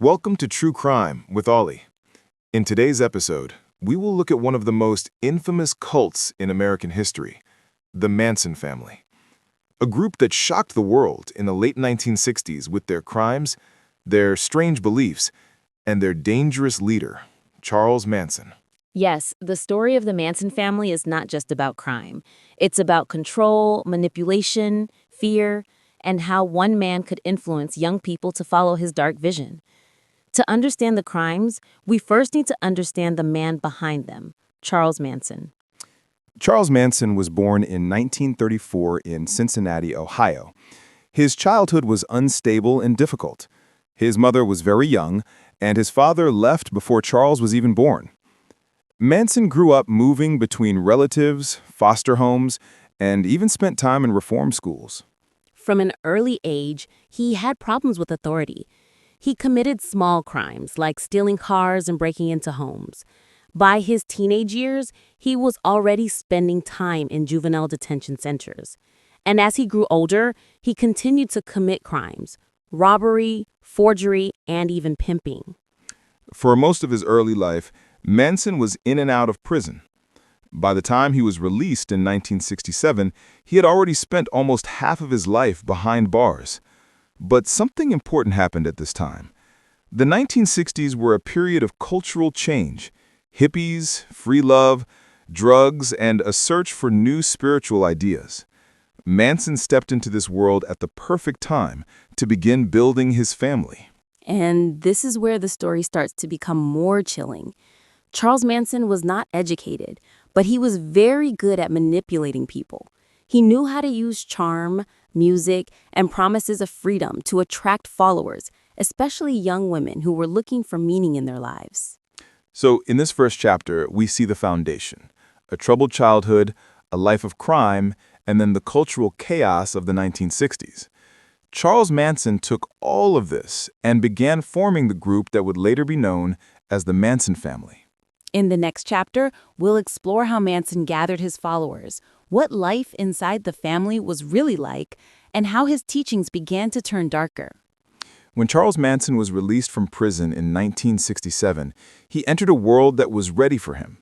Welcome to True Crime with Olly. In today's episode, we will look at one of the most infamous cults in American history, the Manson family. A group that shocked the world in the late 1960s with their crimes, their strange beliefs, and their dangerous leader, Charles Manson. Yes, the story of the Manson family is not just about crime. It's about control, manipulation, fear, and how one man could influence young people to follow his dark vision. To understand the crimes, we first need to understand the man behind them, Charles Manson. Charles Manson was born in 1934 in Cincinnati, Ohio. His childhood was unstable and difficult. His mother was very young, and his father left before Charles was even born. Manson grew up moving between relatives, foster homes, and even spent time in reform schools. From an early age, he had problems with authority. He committed small crimes like stealing cars and breaking into homes. By his teenage years, he was already spending time in juvenile detention centers. And as he grew older, he continued to commit crimes: robbery, forgery, and even pimping. For most of his early life, Manson was in and out of prison. By the time he was released in 1967, he had already spent almost half of his life behind bars. But something important happened at this time. The 1960s were a period of cultural change: hippies, free love, drugs, and a search for new spiritual ideas. Manson stepped into this world at the perfect time to begin building his family. And this is where the story starts to become more chilling. Charles Manson was not educated, but he was very good at manipulating people. He knew how to use charm, music, and promises of freedom to attract followers, especially young women who were looking for meaning in their lives. So, in this first chapter, we see the foundation: a troubled childhood, a life of crime, and then the cultural chaos of the 1960s. Charles Manson took all of this and began forming the group that would later be known as the Manson family. In the next chapter, we'll explore how Manson gathered his followers, what life inside the family was really like, and how his teachings began to turn darker. When Charles Manson was released from prison in 1967, he entered a world that was ready for him.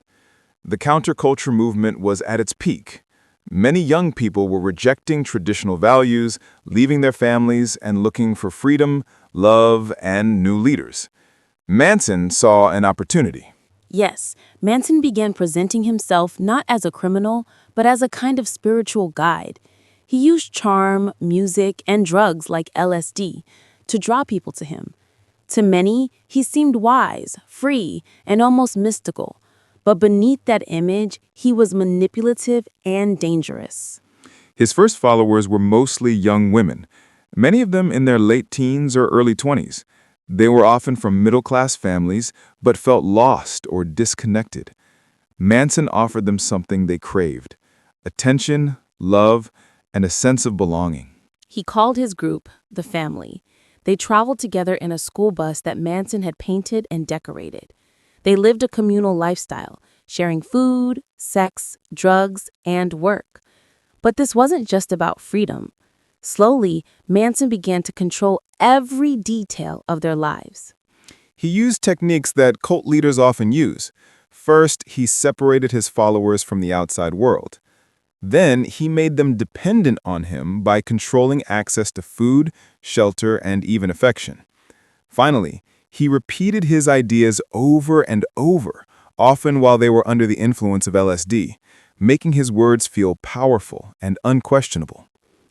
The counterculture movement was at its peak. Many young people were rejecting traditional values, leaving their families, and looking for freedom, love, and new leaders. Manson saw an opportunity. Yes, Manson began presenting himself not as a criminal, but as a kind of spiritual guide. He used charm, music, and drugs like LSD to draw people to him. To many, he seemed wise, free, and almost mystical. But beneath that image, he was manipulative and dangerous. His first followers were mostly young women, many of them in their late teens or early 20s. They were often from middle-class families, but felt lost or disconnected. Manson offered them something they craved: attention, love, and a sense of belonging. He called his group the Family. They traveled together in a school bus that Manson had painted and decorated. They lived a communal lifestyle, sharing food, sex, drugs, and work. But this wasn't just about freedom. Slowly, Manson began to control every detail of their lives. He used techniques that cult leaders often use. First, he separated his followers from the outside world. Then, he made them dependent on him by controlling access to food, shelter, and even affection. Finally, he repeated his ideas over and over, often while they were under the influence of LSD, making his words feel powerful and unquestionable.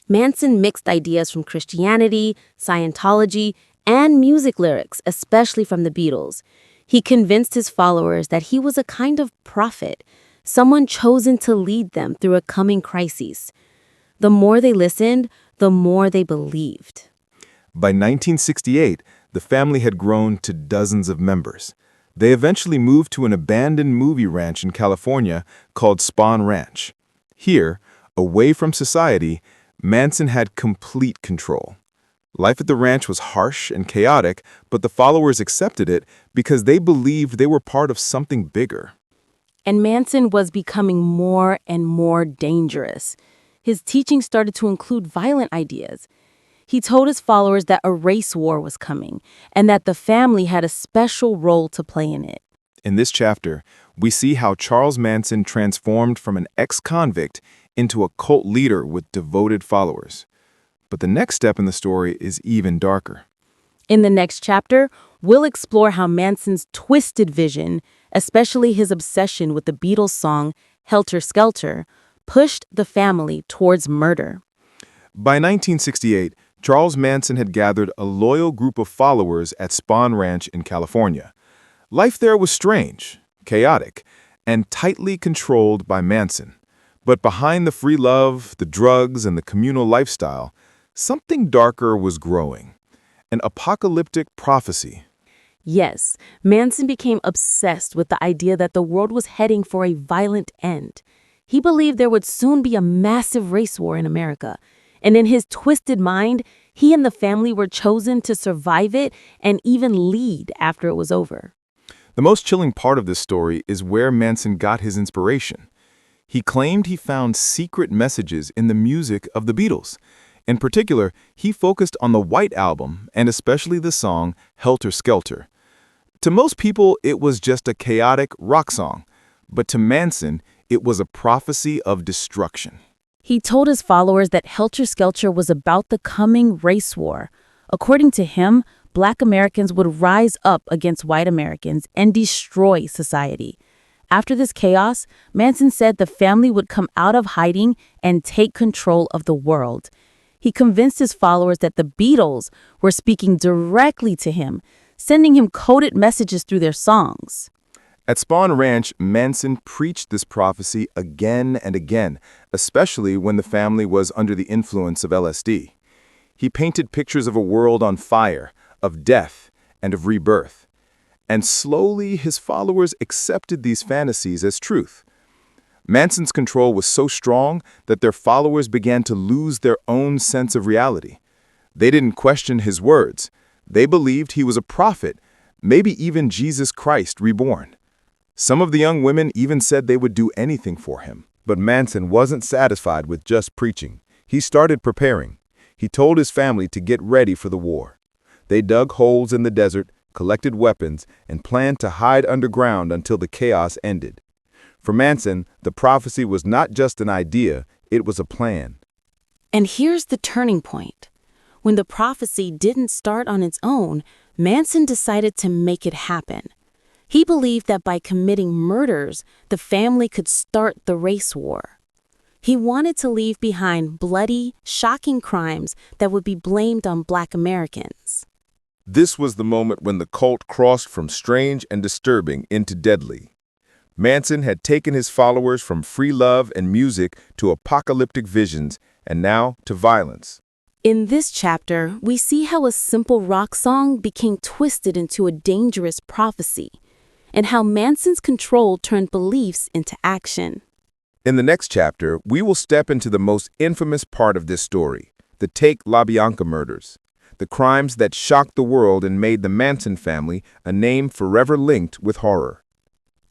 Manson mixed ideas from Christianity, Scientology, and music lyrics, especially from the Beatles. He convinced his followers that he was a kind of prophet, someone chosen to lead them through a coming crisis. The more they listened, the more they believed. By 1968, the family had grown to dozens of members. They eventually moved to an abandoned movie ranch in California called Spahn Ranch. Here, away from society, Manson had complete control. Life at the ranch was harsh and chaotic, but the followers accepted it because they believed they were part of something bigger. And Manson was becoming more and more dangerous. His teaching started to include violent ideas. He told his followers that a race war was coming and that the family had a special role to play in it. In this chapter, we see how Charles Manson transformed from an ex-convict into a cult leader with devoted followers. But the next step in the story is even darker. In the next chapter, we'll explore how Manson's twisted vision, especially his obsession with the Beatles song Helter Skelter, pushed the family towards murder. By 1968, Charles Manson had gathered a loyal group of followers at Spahn Ranch in California. Life there was strange, chaotic, and tightly controlled by Manson. But behind the free love, the drugs, and the communal lifestyle, something darker was growing. An apocalyptic prophecy. Yes, Manson became obsessed with the idea that the world was heading for a violent end. He believed there would soon be a massive race war in America. And in his twisted mind, he and the family were chosen to survive it and even lead after it was over. The most chilling part of this story is where Manson got his inspiration. He claimed he found secret messages in the music of the Beatles. In particular, he focused on the White Album and especially the song Helter Skelter. To most people, it was just a chaotic rock song, but to Manson, it was a prophecy of destruction. He told his followers that Helter Skelter was about the coming race war. According to him, Black Americans would rise up against white Americans and destroy society. After this chaos, Manson said the family would come out of hiding and take control of the world. He convinced his followers that the Beatles were speaking directly to him, sending him coded messages through their songs. At Spahn Ranch, Manson preached this prophecy again and again, especially when the family was under the influence of LSD. He painted pictures of a world on fire, of death, and of rebirth. And slowly, his followers accepted these fantasies as truth. Manson's control was so strong that their followers began to lose their own sense of reality. They didn't question his words. They believed he was a prophet, maybe even Jesus Christ reborn. Some of the young women even said they would do anything for him. But Manson wasn't satisfied with just preaching. He started preparing. He told his family to get ready for the war. They dug holes in the desert, collected weapons, and planned to hide underground until the chaos ended. For Manson, the prophecy was not just an idea, it was a plan. And here's the turning point. When the prophecy didn't start on its own, Manson decided to make it happen. He believed that by committing murders, the family could start the race war. He wanted to leave behind bloody, shocking crimes that would be blamed on Black Americans. This was the moment when the cult crossed from strange and disturbing into deadly. Manson had taken his followers from free love and music to apocalyptic visions, and now to violence. In this chapter, we see how a simple rock song became twisted into a dangerous prophecy, and how Manson's control turned beliefs into action. In the next chapter, we will step into the most infamous part of this story, the Take LaBianca murders, the crimes that shocked the world and made the Manson family a name forever linked with horror.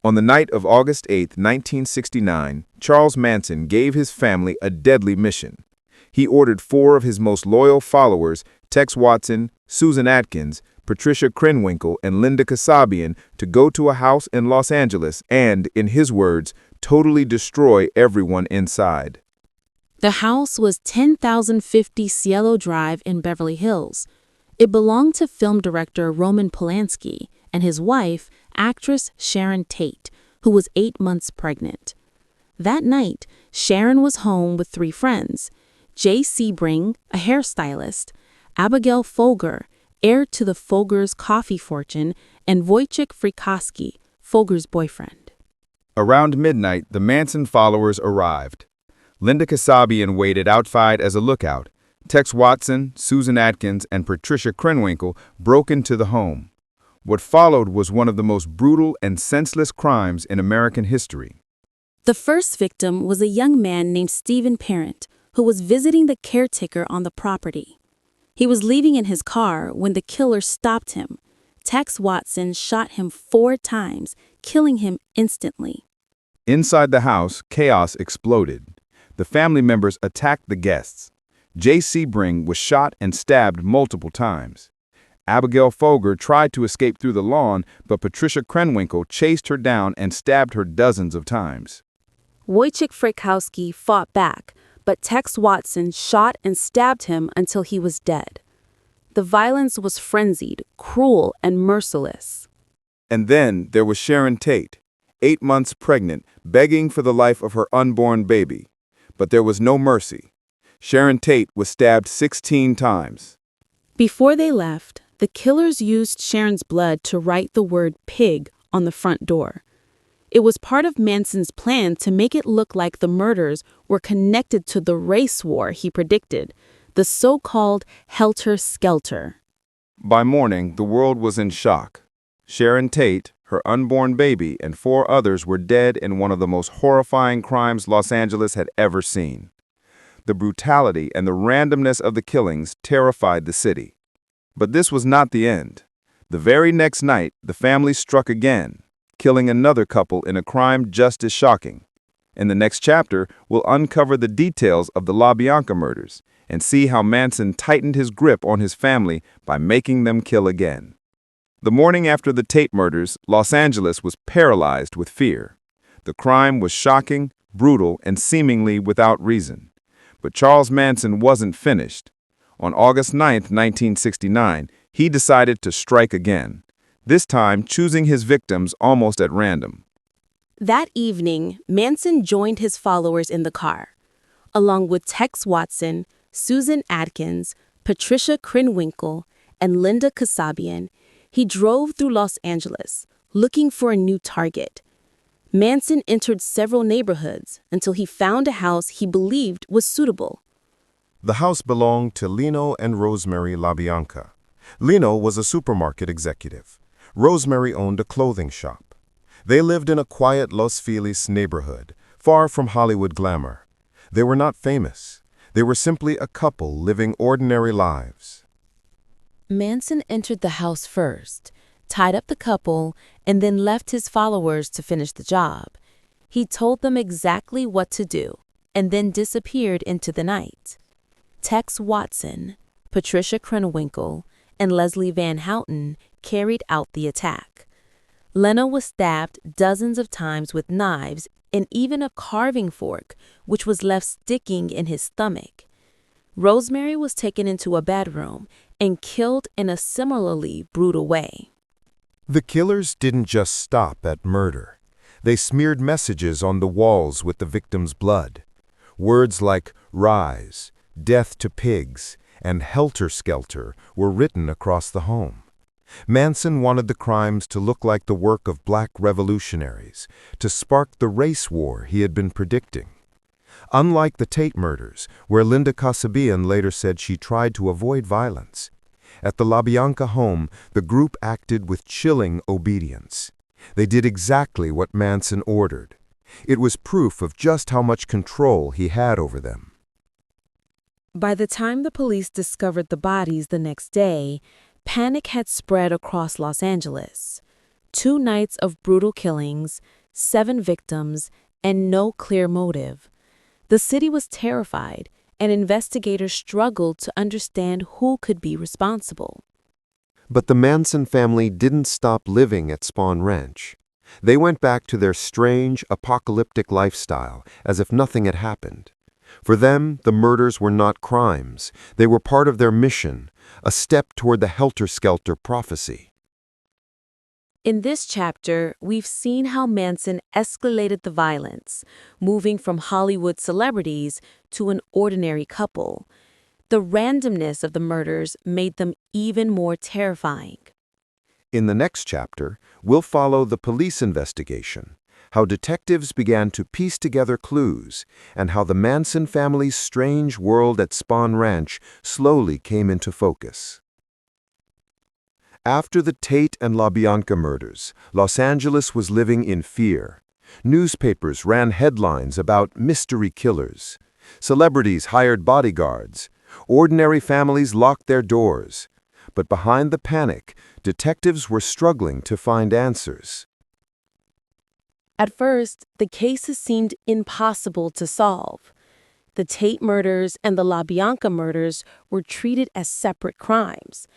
On the night of August 8, 1969, Charles Manson gave his family a deadly mission. He ordered 4 of his most loyal followers, Tex Watson, Susan Atkins, Patricia Krenwinkel, and Linda Kasabian, to go to a house in Los Angeles and, in his words, totally destroy everyone inside. The house was 10,050 Cielo Drive in Beverly Hills. It belonged to film director Roman Polanski and his wife, actress Sharon Tate, who was 8 months pregnant. That night, Sharon was home with 3 friends: Jay Sebring, a hairstylist, Abigail Folger, heir to the Folgers' coffee fortune, and Wojciech Frykowski, Folger's boyfriend. Around midnight, the Manson followers arrived. Linda Kasabian waited outside as a lookout. Tex Watson, Susan Atkins, and Patricia Krenwinkel broke into the home. What followed was one of the most brutal and senseless crimes in American history. The first victim was a young man named Stephen Parent, who was visiting the caretaker on the property. He was leaving in his car when the killer stopped him. Tex Watson shot him 4 times, killing him instantly. Inside the house, chaos exploded. The family members attacked the guests. Jay Sebring was shot and stabbed multiple times. Abigail Folger tried to escape through the lawn, but Patricia Krenwinkel chased her down and stabbed her dozens of times. Wojciech Frykowski fought back, but Tex Watson shot and stabbed him until he was dead. The violence was frenzied, cruel, and merciless. And then there was Sharon Tate, 8 months pregnant, begging for the life of her unborn baby. But there was no mercy. Sharon Tate was stabbed 16 times. Before they left, the killers used Sharon's blood to write the word pig on the front door. It was part of Manson's plan to make it look like the murders were connected to the race war he predicted, the so-called helter-skelter. By morning, the world was in shock. Sharon Tate, her unborn baby, and 4 others were dead in one of the most horrifying crimes Los Angeles had ever seen. The brutality and the randomness of the killings terrified the city. But this was not the end. The very next night, the family struck again, killing another couple in a crime just as shocking. In the next chapter, we'll uncover the details of the LaBianca murders and see how Manson tightened his grip on his family by making them kill again. The morning after the Tate murders, Los Angeles was paralyzed with fear. The crime was shocking, brutal, and seemingly without reason. But Charles Manson wasn't finished. On August 9, 1969, he decided to strike again, this time choosing his victims almost at random. That evening, Manson joined his followers in the car. Along with Tex Watson, Susan Atkins, Patricia Krenwinkel, and Linda Kasabian, he drove through Los Angeles, looking for a new target. Manson entered several neighborhoods until he found a house he believed was suitable. The house belonged to Lino and Rosemary LaBianca. Lino was a supermarket executive. Rosemary owned a clothing shop. They lived in a quiet Los Feliz neighborhood, far from Hollywood glamour. They were not famous. They were simply a couple living ordinary lives. Manson entered the house first, tied up the couple, and then left his followers to finish the job. He told them exactly what to do, and then disappeared into the night. Tex Watson, Patricia Krenwinkel, and Leslie Van Houten carried out the attack. Leno was stabbed dozens of times with knives and even a carving fork, which was left sticking in his stomach. Rosemary was taken into a bedroom and killed in a similarly brutal way. The killers didn't just stop at murder. They smeared messages on the walls with the victim's blood. Words like rise, death to pigs, and helter-skelter were written across the home. Manson wanted the crimes to look like the work of black revolutionaries, to spark the race war he had been predicting. Unlike the Tate murders, where Linda Kasabian later said she tried to avoid violence, at the LaBianca home, the group acted with chilling obedience. They did exactly what Manson ordered. It was proof of just how much control he had over them. By the time the police discovered the bodies the next day, panic had spread across Los Angeles. 2 nights of brutal killings, 7 victims, and no clear motive. The city was terrified, and investigators struggled to understand who could be responsible. But the Manson family didn't stop living at Spawn Ranch. They went back to their strange, apocalyptic lifestyle as if nothing had happened. For them, the murders were not crimes. They were part of their mission, a step toward the helter-skelter prophecy. In this chapter, we've seen how Manson escalated the violence, moving from Hollywood celebrities to an ordinary couple. The randomness of the murders made them even more terrifying. In the next chapter, we'll follow the police investigation, how detectives began to piece together clues, and how the Manson family's strange world at Spawn Ranch slowly came into focus. After the Tate and LaBianca murders, Los Angeles was living in fear. Newspapers ran headlines about mystery killers. Celebrities hired bodyguards. Ordinary families locked their doors. But behind the panic, detectives were struggling to find answers. At first, the cases seemed impossible to solve. The Tate murders and the LaBianca murders were treated as separate crimes.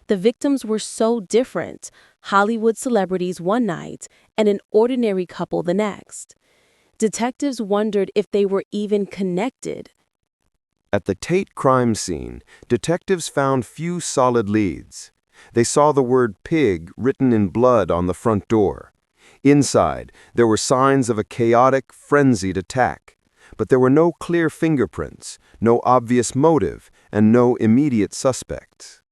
The victims were so different, Hollywood celebrities one night and an ordinary couple the next. Detectives wondered if they were even connected. At the Tate crime scene, detectives found few solid leads. They saw the word pig written in blood on the front door. Inside, there were signs of a chaotic, frenzied attack. But there were no clear fingerprints, no obvious motive, and no immediate suspects.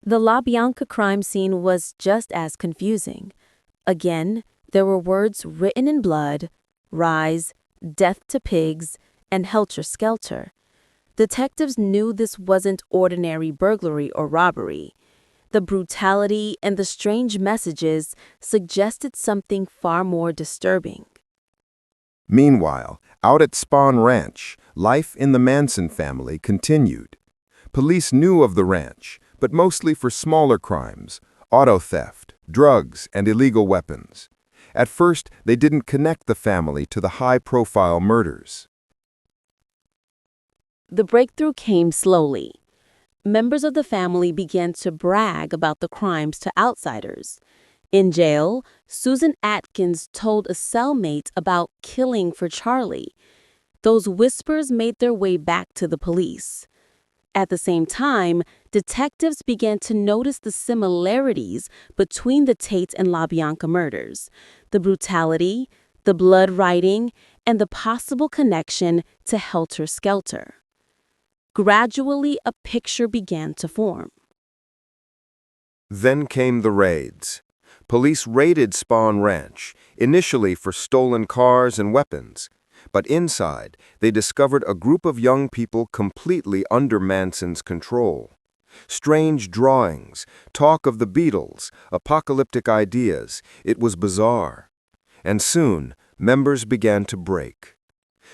The LaBianca crime scene was just as confusing. Again, there were words written in blood, rise, death to pigs, and helter-skelter. Detectives knew this wasn't ordinary burglary or robbery. The brutality and the strange messages suggested something far more disturbing. Meanwhile, out at Spahn Ranch, life in the Manson family continued. Police knew of the ranch, but mostly for smaller crimes, auto theft, drugs, and illegal weapons. At first, they didn't connect the family to the high-profile murders. The breakthrough came slowly. Members of the family began to brag about the crimes to outsiders. In jail, Susan Atkins told a cellmate about killing for Charlie. Those whispers made their way back to the police. At the same time, detectives began to notice the similarities between the Tate and LaBianca murders, the brutality, the blood writing, and the possible connection to helter-skelter. Gradually, a picture began to form. Then came the raids. Police raided Spahn Ranch, initially for stolen cars and weapons. But inside, they discovered a group of young people completely under Manson's control. Strange drawings, talk of the Beatles, apocalyptic ideas. It was bizarre. And soon, members began to break.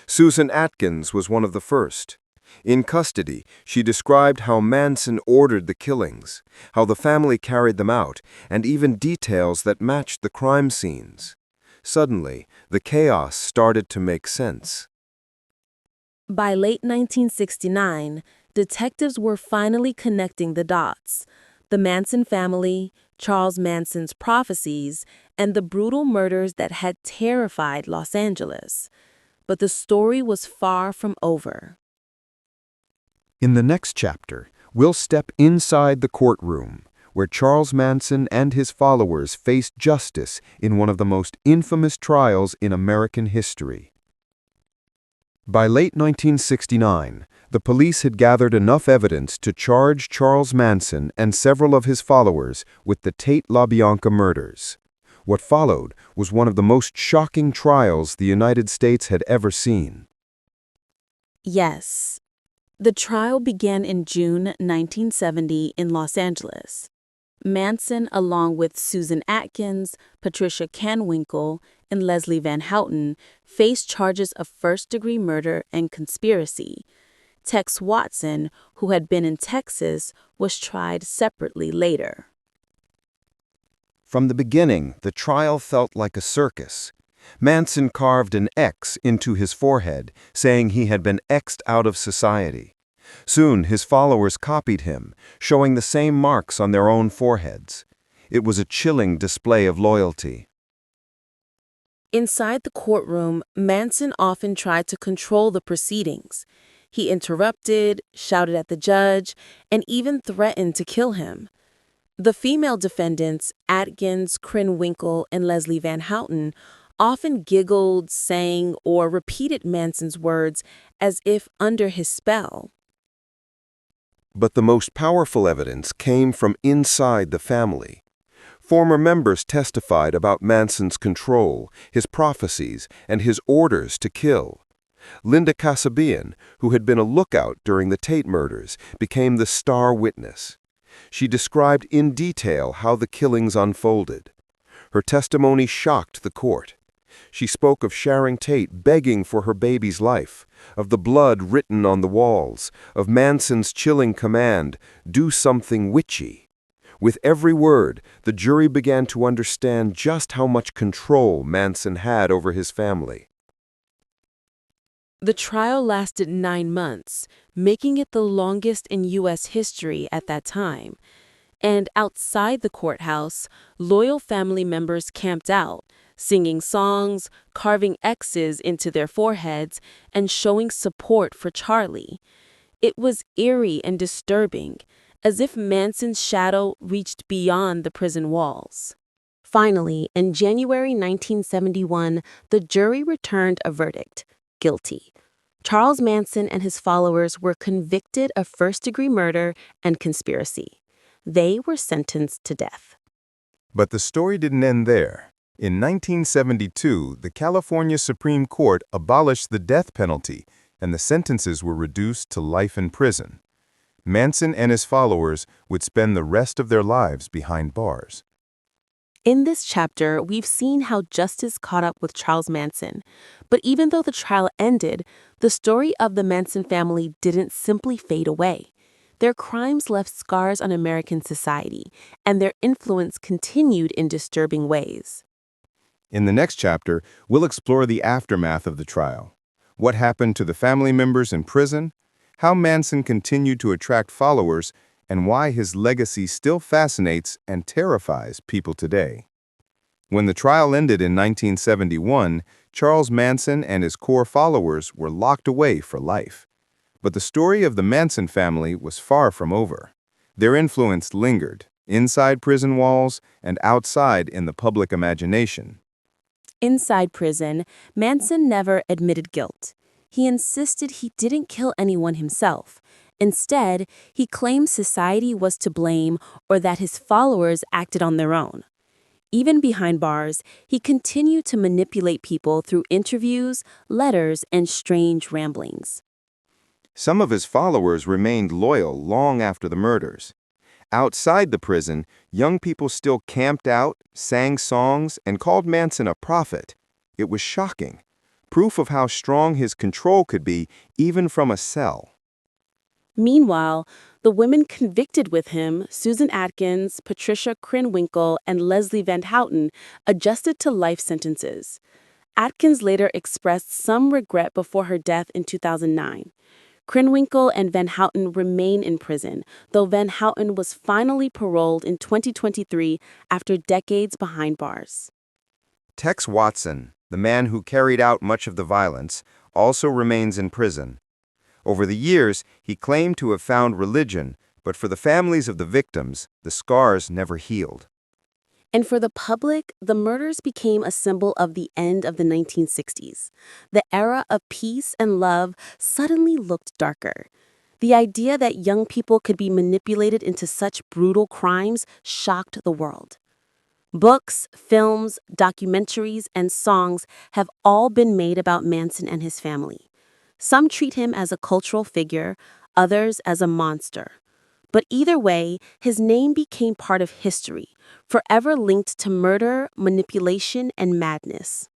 Susan Atkins was one of the first. In custody, she described how Manson ordered the killings, how the family carried them out, and even details that matched the crime scenes. Suddenly, the chaos started to make sense. By late 1969, detectives were finally connecting the dots. The Manson family, Charles Manson's prophecies, and the brutal murders that had terrified Los Angeles. But the story was far from over. In the next chapter, we'll step inside the courtroom, where Charles Manson and his followers faced justice in one of the most infamous trials in American history. By late 1969, the police had gathered enough evidence to charge Charles Manson and several of his followers with the Tate-LaBianca murders. What followed was one of the most shocking trials the United States had ever seen. Yes. The trial began in June 1970 in Los Angeles. Manson, along with Susan Atkins, Patricia Canwinkle, and Leslie Van Houten, faced charges of first-degree murder and conspiracy. Tex Watson, who had been in Texas, was tried separately later. From the beginning, the trial felt like a circus. Manson carved an X into his forehead, saying he had been X'd out of society. Soon, his followers copied him, showing the same marks on their own foreheads. It was a chilling display of loyalty. Inside the courtroom, Manson often tried to control the proceedings. He interrupted, shouted at the judge, and even threatened to kill him. The female defendants, Atkins, Krenwinkel, and Leslie Van Houten, often giggled, sang, or repeated Manson's words as if under his spell. But the most powerful evidence came from inside the family. Former members testified about Manson's control, his prophecies, and his orders to kill. Linda Kasabian, who had been a lookout during the Tate murders, became the star witness. She described in detail how the killings unfolded. Her testimony shocked the court. She spoke of Sharon Tate begging for her baby's life, of the blood written on the walls, of Manson's chilling command, "Do something witchy." With every word, the jury began to understand just how much control Manson had over his family. The trial lasted 9 months, making it the longest in U.S. history at that time. And outside the courthouse, loyal family members camped out, singing songs, carving X's into their foreheads, and showing support for Charlie. It was eerie and disturbing, as if Manson's shadow reached beyond the prison walls. Finally, in January 1971, the jury returned a verdict: guilty. Charles Manson and his followers were convicted of first-degree murder and conspiracy. They were sentenced to death. But the story didn't end there. In 1972, the California Supreme Court abolished the death penalty, and the sentences were reduced to life in prison. Manson and his followers would spend the rest of their lives behind bars. In this chapter, we've seen how justice caught up with Charles Manson. But even though the trial ended, the story of the Manson family didn't simply fade away. Their crimes left scars on American society, and their influence continued in disturbing ways. In the next chapter, we'll explore the aftermath of the trial. What happened to the family members in prison, how Manson continued to attract followers, and why his legacy still fascinates and terrifies people today. When the trial ended in 1971, Charles Manson and his core followers were locked away for life. But the story of the Manson family was far from over. Their influence lingered, inside prison walls and outside in the public imagination. Inside prison, Manson never admitted guilt. He insisted he didn't kill anyone himself. Instead, he claimed society was to blame or that his followers acted on their own. Even behind bars, he continued to manipulate people through interviews, letters, and strange ramblings. Some of his followers remained loyal long after the murders. Outside the prison, young people still camped out, sang songs, and called Manson a prophet. It was shocking. Proof of how strong his control could be, even from a cell. Meanwhile, the women convicted with him, Susan Atkins, Patricia Krenwinkel, and Leslie Van Houten, adjusted to life sentences. Atkins later expressed some regret before her death in 2009. Krenwinkel and Van Houten remain in prison, though Van Houten was finally paroled in 2023 after decades behind bars. Tex Watson, the man who carried out much of the violence, also remains in prison. Over the years, he claimed to have found religion, but for the families of the victims, the scars never healed. And for the public, the murders became a symbol of the end of the 1960s. The era of peace and love suddenly looked darker. The idea that young people could be manipulated into such brutal crimes shocked the world. Books, films, documentaries, and songs have all been made about Manson and his family. Some treat him as a cultural figure, others as a monster. But either way, his name became part of history, forever linked to murder, manipulation, and madness.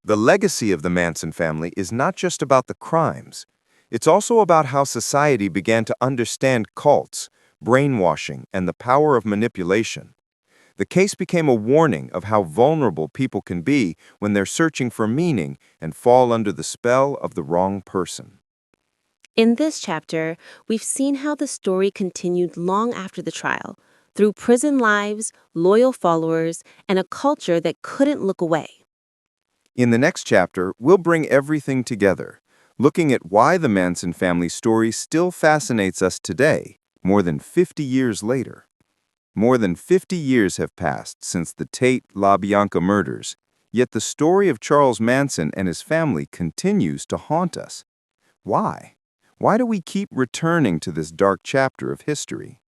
The legacy of the Manson family is not just about the crimes. It's also about how society began to understand cults, brainwashing, and the power of manipulation. The case became a warning of how vulnerable people can be when they're searching for meaning and fall under the spell of the wrong person. In this chapter, we've seen how the story continued long after the trial, through prison lives, loyal followers, and a culture that couldn't look away. In the next chapter, we'll bring everything together, looking at why the Manson family story still fascinates us today, more than 50 years later. More than 50 years have passed since the Tate-LaBianca murders, yet the story of Charles Manson and his family continues to haunt us. Why? Why do we keep returning to this dark chapter of history?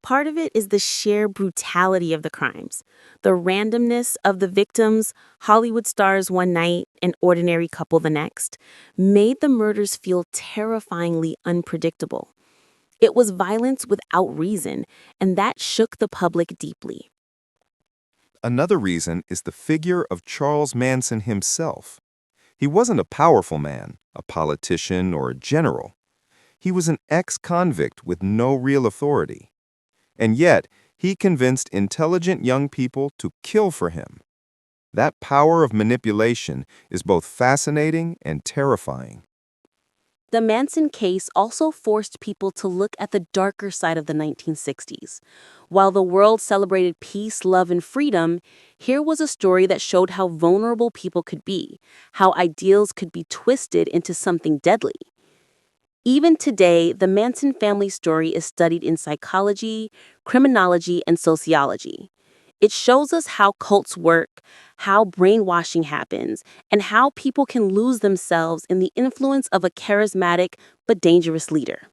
Part of it is the sheer brutality of the crimes, the randomness of the victims, Hollywood stars one night, an ordinary couple the next, made the murders feel terrifyingly unpredictable. It was violence without reason, and that shook the public deeply. Another reason is the figure of Charles Manson himself. He wasn't a powerful man, a politician, or a general. He was an ex-convict with no real authority. And yet, he convinced intelligent young people to kill for him. That power of manipulation is both fascinating and terrifying. The Manson case also forced people to look at the darker side of the 1960s. While the world celebrated peace, love, and freedom, here was a story that showed how vulnerable people could be, how ideals could be twisted into something deadly. Even today, the Manson family story is studied in psychology, criminology, and sociology. It shows us how cults work, how brainwashing happens, and how people can lose themselves in the influence of a charismatic but dangerous leader.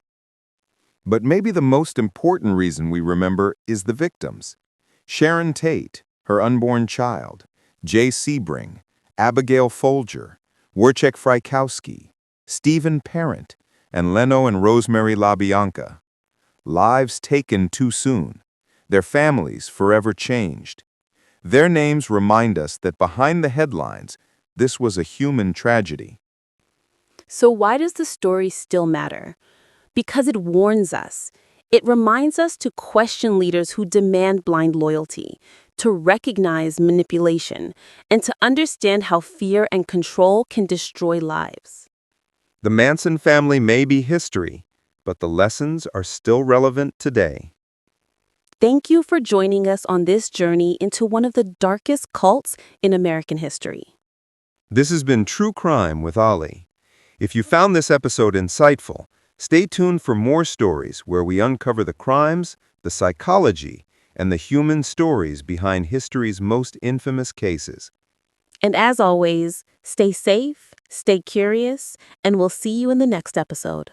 But maybe the most important reason we remember is the victims. Sharon Tate, her unborn child, Jay Sebring, Abigail Folger, Wojciech Frykowski, Stephen Parent, and Leno and Rosemary LaBianca. Lives taken too soon, their families forever changed. Their names remind us that behind the headlines, this was a human tragedy. So why does the story still matter? Because it warns us. It reminds us to question leaders who demand blind loyalty, to recognize manipulation, and to understand how fear and control can destroy lives. The Manson family may be history, but the lessons are still relevant today. Thank you for joining us on this journey into one of the darkest cults in American history. This has been True Crime with Olly. If you found this episode insightful, stay tuned for more stories where we uncover the crimes, the psychology, and the human stories behind history's most infamous cases. And as always, stay safe, stay curious, and we'll see you in the next episode.